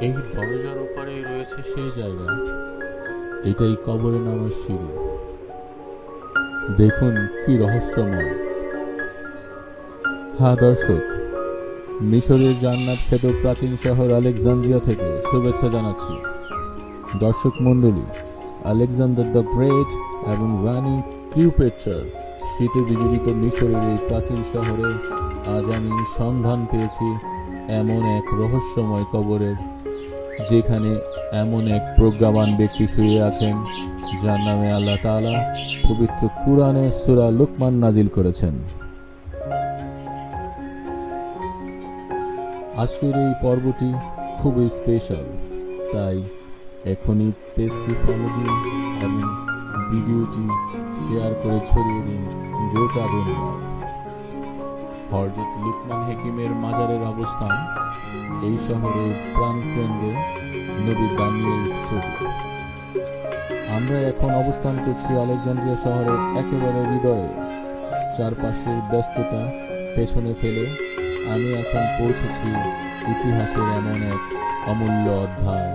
এই দরজার ওপারেই রয়েছে সেই জায়গা, এটাই কবরে নামার সিঁড়ি। দেখুন কি রহস্যময়। হ্যাঁ দর্শক, মিশরের জান্নাত খ্যাত প্রাচীন শহর আলেকজান্দ্রিয়া থেকে শুভেচ্ছা জানাচ্ছি। দর্শক মণ্ডলী, আলেকজান্ডার দ্য গ্রেট এবং রানী ক্লিওপেট্রার স্মৃতি বিজড়িত মিশরের এই প্রাচীন শহরে আজ আমি সন্ধান পেয়েছি এমন এক রহস্যময় কবরের, যেখানে এমন এক প্রজ্ঞাবান ব্যক্তি শুয়ে আছেন যার নামে আল্লাহ তাআলা পবিত্র কুরআনে সূরা লুকমান নাজিল করেছেন। আজকের এই পর্বটি খুবই স্পেশাল, তাই এখনই পেজটি ফলো দিন এবং ভিডিওটি শেয়ার করে ছড়িয়ে দিন গোটা দুনিয়ায়। হযরত লুকমান হাকিমের মাজারের অবস্থান এই শহরের প্রাণকেন্দ্রে নবী দানিয়েল স্ট্রিটে। আমরা এখন অবস্থান করছি আলেকজান্দ্রিয়া শহরের একেবারে হৃদয়ে। চারপাশের ব্যস্ততা পেছনে ফেলে আমি এখন পৌঁছেছি ইতিহাসের এমন এক অমূল্য অধ্যায়,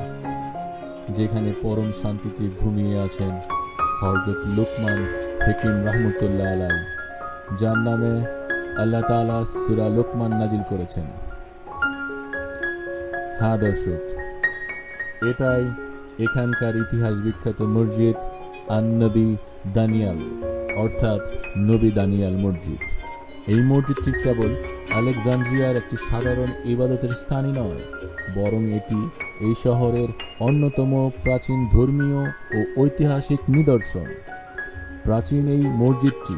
যেখানে পরম শান্তিতে ঘুমিয়ে আছেন হযরত লুকমান হাকিম রাহমাতুল্লাহ আলাইহি, যার নামে আল্লাহ তাআলা সূরা লুকমান নাজিল করেছেন। হ্যাঁ দর্শক, এটাই এখানকার ইতিহাস বিখ্যাত মসজিদ আন-নবী দানিয়াল, অর্থাৎ নবী দানিয়াল মসজিদ। এই মসজিদটি কেবল আলেকজান্দ্রিয়ার একটি সাধারণ ইবাদতের স্থানই নয়, বরং এটি এই শহরের অন্যতম প্রাচীন ধর্মীয় ও ঐতিহাসিক নিদর্শন। প্রাচীন এই মসজিদটি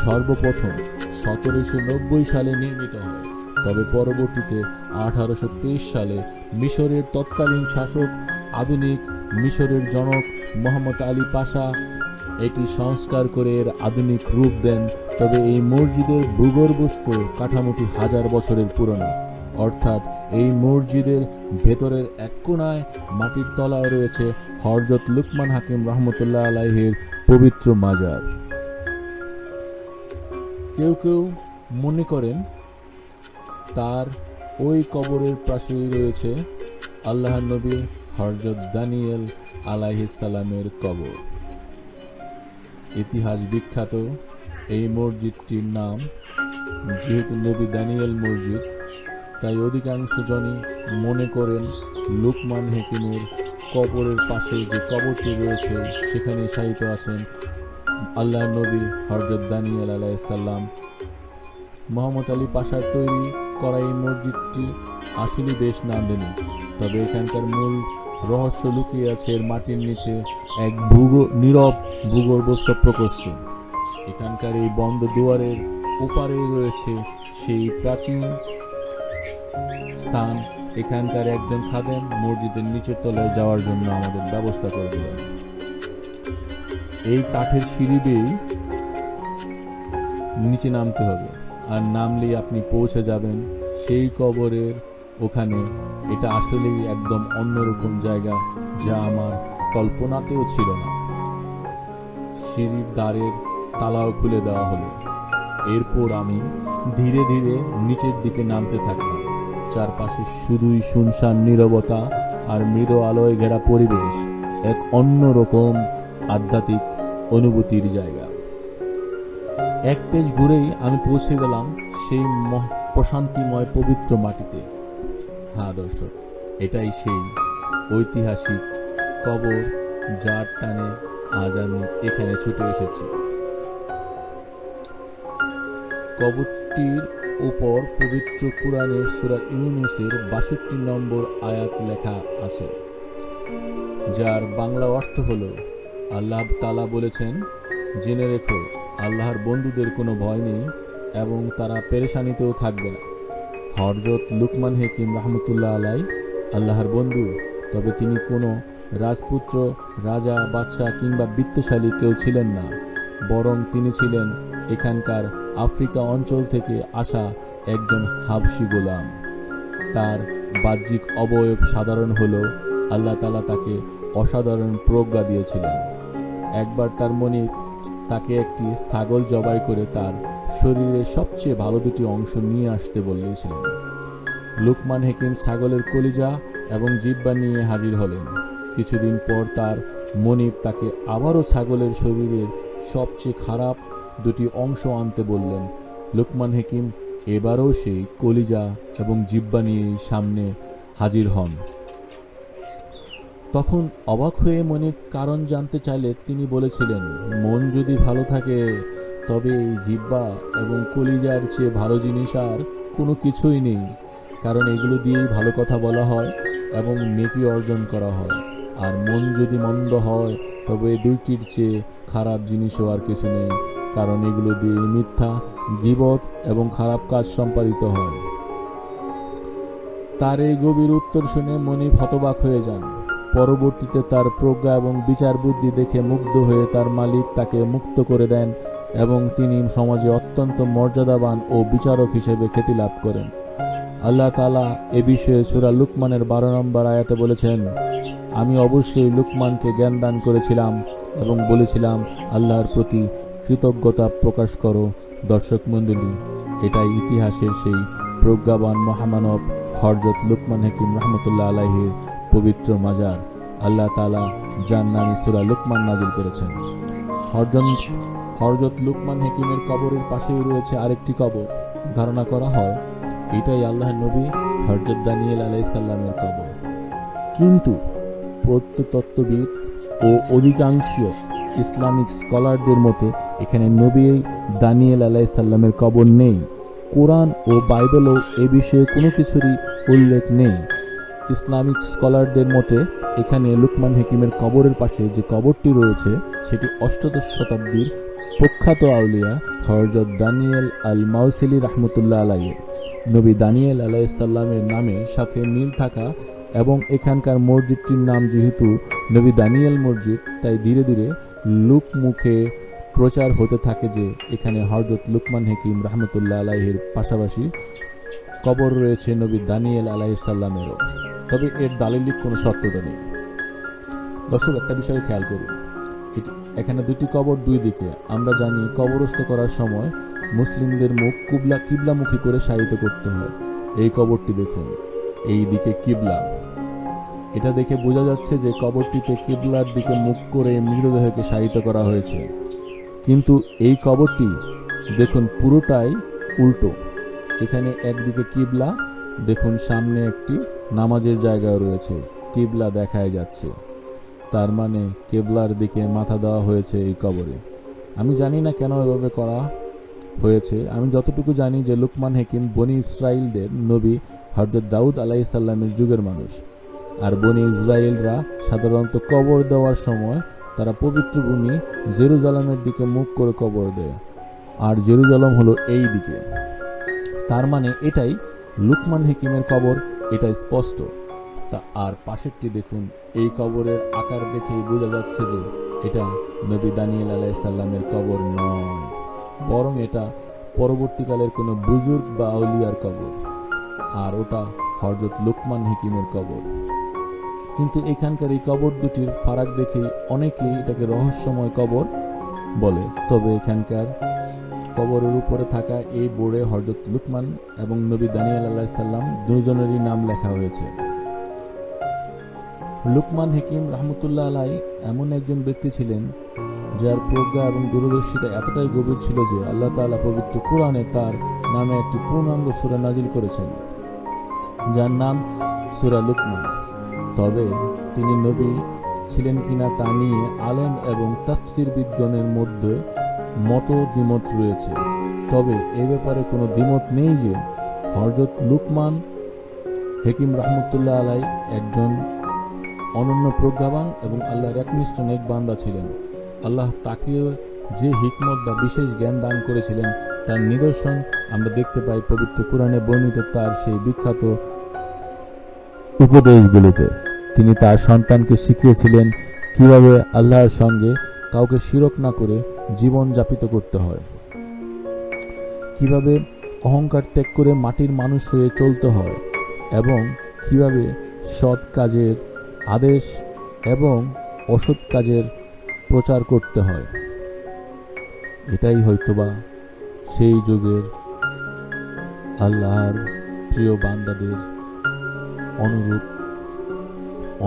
সর্বপ্রথম 1790 সালে নির্মিত হয়, তবে পরবর্তীতে 1823 সালে মিশরের তৎকালীন শাসক আধুনিক মিশরের জনক মোহাম্মদ আলী পাশা এটি সংস্কার করে এর আধুনিক রূপ দেন। তবে এই মসজিদের ভূগর্ভস্থ কাঠামোটি হাজার বছরের পুরনো, অর্থাৎ এই মসজিদের ভেতরের এক কোণায় মাটির তলায় রয়েছে হযরত লুকমান হাকিম রাহমাতুল্লাহ আলাইহির পবিত্র মাজার। কেউ কেউ মনে করেন তার ওই কবরের পাশেই রয়েছে আল্লাহর নবী হযরত দানিয়েল আলাইহিস সালামের কবর। ইতিহাস বিখ্যাত এই মসজিদটির নাম যেহেতু নবী দানিয়েল মসজিদ, তাই অধিকাংশ জনই মনে করেন লুকমান হাকিমের কবরের পাশে যে কবরটি রয়েছে সেখানে শায়িত আছেন আল্লাহর নবী হযরত দানিয়েল আলাইহিস সালাম। মোহাম্মদ আলী পাশার তৈরি করা এই মসজিদটি আসলে বেশ নান্দনিক, তবে এখানকার মূল রহস্য লুকিয়ে আছে এর মাটির নিচে এক নীরব ভূগর্ভস্থ প্রকোষ্ঠ। এখানকার এই বন্ধ দুয়ারের ওপারে রয়েছে সেই প্রাচীন স্থান। এখানকার একজন খাদেম মসজিদের নিচের তলায় যাওয়ার জন্য আমাদের ব্যবস্থা করে দিলেন। এই কাঠের সিঁড়ি বেয়ে নিচে নামতে হবে, আর নামলেই আপনি পৌঁছে যাবেন সেই কবরের ওখানে। এটা আসলেই একদম অন্যরকম জায়গা, যা আমার কল্পনাতেও ছিল না। সিঁড়ির দ্বারের তালাও খুলে দেওয়া হলো। এরপর আমি ধীরে ধীরে নিচের দিকে নামতে থাকলাম। চারপাশে শুধুই শুনশান নীরবতা আর মৃদু আলোয় ঘেরা পরিবেশ, এক অন্যরকম আধ্যাত্মিক অনুভূতির জায়গা। এক পেজ ঘুরেই আমি পৌঁছে গেলাম সেই প্রশান্তিময় পবিত্র মাটিতে। হ্যাঁ দর্শক, এটাই সেই ঐতিহাসিক কবর যার টানে আজ আমি এখানে ছুটে এসেছি। কবরটির উপর পবিত্র কুরআনের সূরা ইউনূসের 62 নম্বর আয়াত লেখা আছে, যার বাংলা অর্থ হলো, আল্লাহ তাআলা বলেছেন, জেনে রেখো আল্লাহর বন্ধুদের কোনো ভয় নেই এবং তারা পেরেশানিতেও থাকবে না। হযরত লুকমান হাকিম রাহমাতুল্লাহ আলাইহি আল্লাহর বন্ধু, তবে তিনি কোনো রাজপুত্র, রাজা, বাদশাহ কিংবা বিত্তশালী কেউ ছিলেন না, বরং তিনি ছিলেন এখানকার আফ্রিকা অঞ্চল থেকে আসা একজন হাবশী গোলাম। তার বাহ্যিক অবয়ব সাধারণ হলেও আল্লাহ তাআলা তাকে অসাধারণ প্রজ্ঞা দিয়েছিলেন। একবার তার মনিব তাকে একটি ছাগল জবাই করে তার শরীরের সবচেয়ে ভালো দুটি অংশ নিয়ে আসতে বলেছিলেন। লুকমান হাকিম ছাগলের কলিজা এবং জিহ্বা নিয়ে হাজির হলেন। কিছুদিন পর তার মনিব তাকে আবারও ছাগলের শরীরের সবচেয়ে খারাপ দুটি অংশ আনতে বললেন। লুকমান হাকিম এবারও সেই কলিজা এবং জিহ্বা নিয়েই সামনে হাজির হন। তখন অবাক হয়ে মনিব কারণ জানতে চাইলে তিনি বলেছিলেন, মন যদি ভালো থাকে তবে এই জিহ্বা এবং কলিজার চেয়ে ভালো জিনিস আর কোনো কিছুই নেই, কারণ এগুলো দিয়েই ভালো কথা বলা হয় এবং নেকি অর্জন করা হয়। আর মন যদি মন্দ হয় তবে এই দুইটির চেয়ে খারাপ জিনিসও আর কিছু নেই, কারণ এগুলো দিয়ে মিথ্যা, গীবত এবং খারাপ কাজ সম্পাদিত হয়। তার এই গভীর উত্তর শুনে মনিব হতবাক হয়ে যান। পরবর্তীতে তার প্রজ্ঞা এবং বিচার বুদ্ধি দেখে মুগ্ধ হয়ে তার মালিক তাকে মুক্ত করে দেন এবং তিনি সমাজে অত্যন্ত মর্যাদাবান ও বিচারক হিসেবে খ্যাতি লাভ করেন। আল্লাহ তাআলা এ বিষয়ে সূরা লুকমানের 12 নম্বর আয়াতে বলেছেন, আমি অবশ্যই লুকমানকে জ্ঞান দান করেছিলাম এবং বলেছিলাম আল্লাহর প্রতি কৃতজ্ঞতা প্রকাশ করো। দর্শক মণ্ডলী, এটাই ইতিহাসের সেই প্রজ্ঞাবান মহামানব হযরত লুকমান হাকিম রাহমাতুল্লাহ আলাইহির পবিত্র মাজার। আল্লাহ তাআলা যার নামে সূরা লুকমান নাজিল করেছেন। হযরত লুকমান হাকিমের কবরের পাশেই রয়েছে আরেকটি কবর। ধারণা করা হয় এটাই আল্লাহর নবী হযরত দানিয়েল আলাইহিস সালামের কবর, কিন্তু প্রত্নতত্ত্ববিদ ও অধিকাংশ ইসলামিক স্কলারদের মতে এখানে নবী দানিয়েল আলাইহিস সালামের কবর নেই। কোরআন ও বাইবেলও এ বিষয়ে কোনো কিছুরই উল্লেখ নেই। ইসলামিক স্কলারদের মতে এখানে লুকমান হাকিমের কবরের পাশে যে কবরটি রয়েছে সেটি অষ্টাদশ শতাব্দীর প্রখ্যাত আউলিয়া হযরত দানিয়েল আল মাউসিলি রাহমাতুল্লাহ আলাইহি নবী দানিয়েল আলাইহিস সালামের নামের সাথে মিল থাকা এবং এখানকার মসজিদটির নাম যেহেতু নবী দানিয়েল মসজিদ, তাই ধীরে ধীরে লোকমুখে প্রচার হতে থাকে যে এখানে হযরত লুকমান হাকিম রাহমাতুল্লাহ আলাইহির পাশাপাশি কবর রয়েছে নবী দানিয়েল আলাইহিস সালামেরও। তবে এর দালিলিক কোনো সত্যতা নেই। দর্শক, একটা বিষয় খেয়াল করুন, এখানে দুটি কবর দুই দিকে। আমরা জানি কবরস্থ করার সময় মুসলিমদের মুখ কিবলামুখী করে শায়িত করতে হয়। এই কবরটি দেখুন, এই দিকে কিবলা। এটা দেখে বোঝা যাচ্ছে যে কবরটিতে কিবলার দিকে মুখ করে মৃতদেহকে শায়িত করা হয়েছে, কিন্তু এই কবরটি দেখুন পুরোটাই উল্টো। এখানে একদিকে কিবলা, দেখুন সামনে একটি নামাজের জায়গা রয়েছে, কিবলা দেখায় যাচ্ছে, তার মানে কিবলার দিকে মাথা দেওয়া হয়েছে এই কবরে। আমি জানি না কেন এভাবে করা হয়েছে। আমি যতটুকু জানি যে লুকমান হাকিম বনি ইসরাইলদের নবী হযরত দাউদ আলাইহিস সালামের যুগের মানুষ, আর বনি ইসরাইলরা সাধারণত কবর দেওয়ার সময় তারা পবিত্র ভূমি জেরুজালেমের দিকে মুখ করে কবর দেয়, আর জেরুজালেম হলো এই দিকে। তার মানে এটাই লুকমান হাকিমের কবর, এটা স্পষ্ট। আর পাশেরটি দেখুন, এই কবরের আকার দেখেই বোঝা যাচ্ছে যে এটা নবী দানিয়েল আলাইহিস সালামের কবর নয়, বরং এটা পরবর্তীকালের কোনো বুজুর্গ বা আউলিয়ার কবর, আর ওটা হযরত লুকমান হাকিমের কবর। কিন্তু এখানকার এই কবর দুটির ফারাক দেখে অনেকেই এটাকে রহস্যময় কবর বলে। তবে এখানকার কবরের উপরে থাকা এই বোর্ডে হযরত লুকমান এবং নবী দানিয়েল আলাইহিস সালাম দুজনেরই নাম লেখা হয়েছে। লুকমান হাকিম রাহমাতুল্লাহ আলাইহি এমন একজন ব্যক্তি ছিলেন যার প্রজ্ঞা এবং দূরদর্শিতা এতটাই গভীর ছিল যে আল্লাহ তাআলা পবিত্র কোরআনে তার নামে একটি পূর্ণাঙ্গ সূরা নাজিল করেছেন, যার নাম সূরা লুকমান। তবে তিনি নবী ছিলেন কিনা তা নিয়ে আলেম এবং তাফসীর বিদ্গণের মধ্যে দ্বিমত রয়েছে। তবে এ ব্যাপারে কোনো দ্বিমত নেই যে হযরত লুকমান হাকিম রাহমাতুল্লাহ আলাইহি একজন অনন্য প্রজ্ঞাবান এবং আল্লাহর একনিষ্ঠ নেক বান্দা ছিলেন। আল্লাহ তাকে যে হিকমত বা বিশেষ জ্ঞান দান করেছিলেন তার নিদর্শন আমরা দেখতে পাই পবিত্র কোরআনে বর্ণিত তার সেই বিখ্যাত উপদেশগুলিতে। তিনি তার সন্তানকে শিখিয়েছিলেন কিভাবে আল্লাহর সঙ্গে কাউকে শিরক না করে জীবন যাপিত করতে হয়, কিভাবে অহংকার ত্যাগ করে মাটির মানুষ হয়ে চলতে হয়, এবং কিভাবে সৎ কাজের আদেশ এবং অসৎ কাজের প্রচার করতে হয়। এটাই হয়তোবা সেই যুগের আল্লাহর প্রিয় বান্দাদের অনুরূপ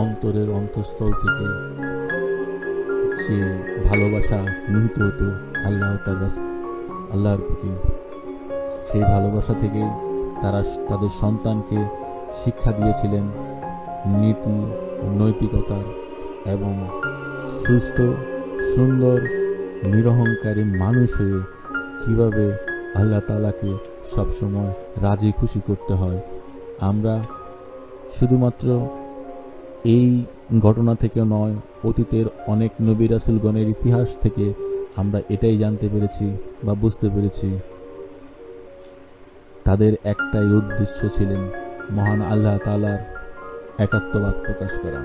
অন্তরের অন্তঃস্থল থেকে যে ভালোবাসা নিহিত হতো আল্লাহর প্রতি, সেই ভালোবাসা থেকে তারা তাদের সন্তানকে শিক্ষা দিয়েছিলেন নীতি, নৈতিকতার এবং সুষ্ঠু, সুন্দর, নিরহংকারী মানুষ হয়ে কীভাবে আল্লাহ তাআলাকে সবসময় রাজি খুশি করতে হয়। আমরা শুধুমাত্র এই ঘটনা থেকে নয়, অতীতের অনেক নবী রাসূলগণের ইতিহাস থেকে আমরা এটাই জানতে পেরেছি বা বুঝতে পেরেছি, তাদের একটাই উদ্দেশ্য ছিলেন মহান আল্লাহ তাআলার একাত্মবাদ প্রকাশ করা।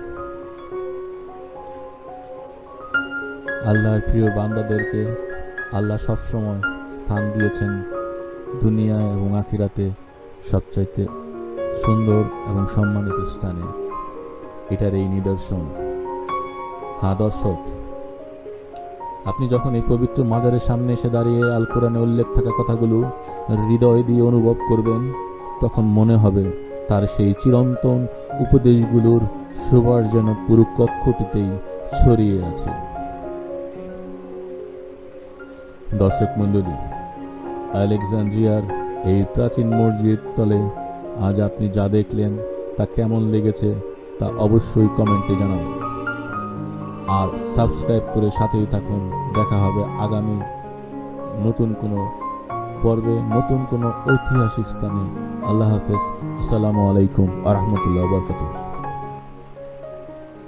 আল্লাহর প্রিয় বান্দাদেরকে আল্লাহ সবসময় স্থান দিয়েছেন দুনিয়া এবং আখিরাতে সবচাইতে সুন্দর এবং সম্মানিত স্থানে। এটার এই নিদর্শন। হ্যাঁ দর্শক, আপনি যখন এই পবিত্র মাজারের সামনে এসে দাঁড়িয়ে আল কোরআনে উল্লেখ থাকা কথাগুলো হৃদয় দিয়ে অনুভব করবেন, তখন মনে হবে তার সেই চিরন্তন উপদেশগুলোর সুবাস যেন পুরো কক্ষটিতেই ছড়িয়ে আছে। দর্শক মণ্ডলী, আলেকজান্দ্রিয়ার এই প্রাচীন মসজিদ তলে আজ আপনি যা দেখলেন তা কেমন লেগেছে তা অবশ্যই কমেন্টে জানাবেন। আর সাবস্ক্রাইব করে সাথেই থাকুন। দেখা হবে আগামী নতুন কোনো পর্বে, নতুন কোনো ঐতিহাসিক স্থানে। আল্লাহ হাফেজ। আসসালামু আলাইকুম ওয়া রাহমাতুল্লাহি ওয়া বারাকাতুহু।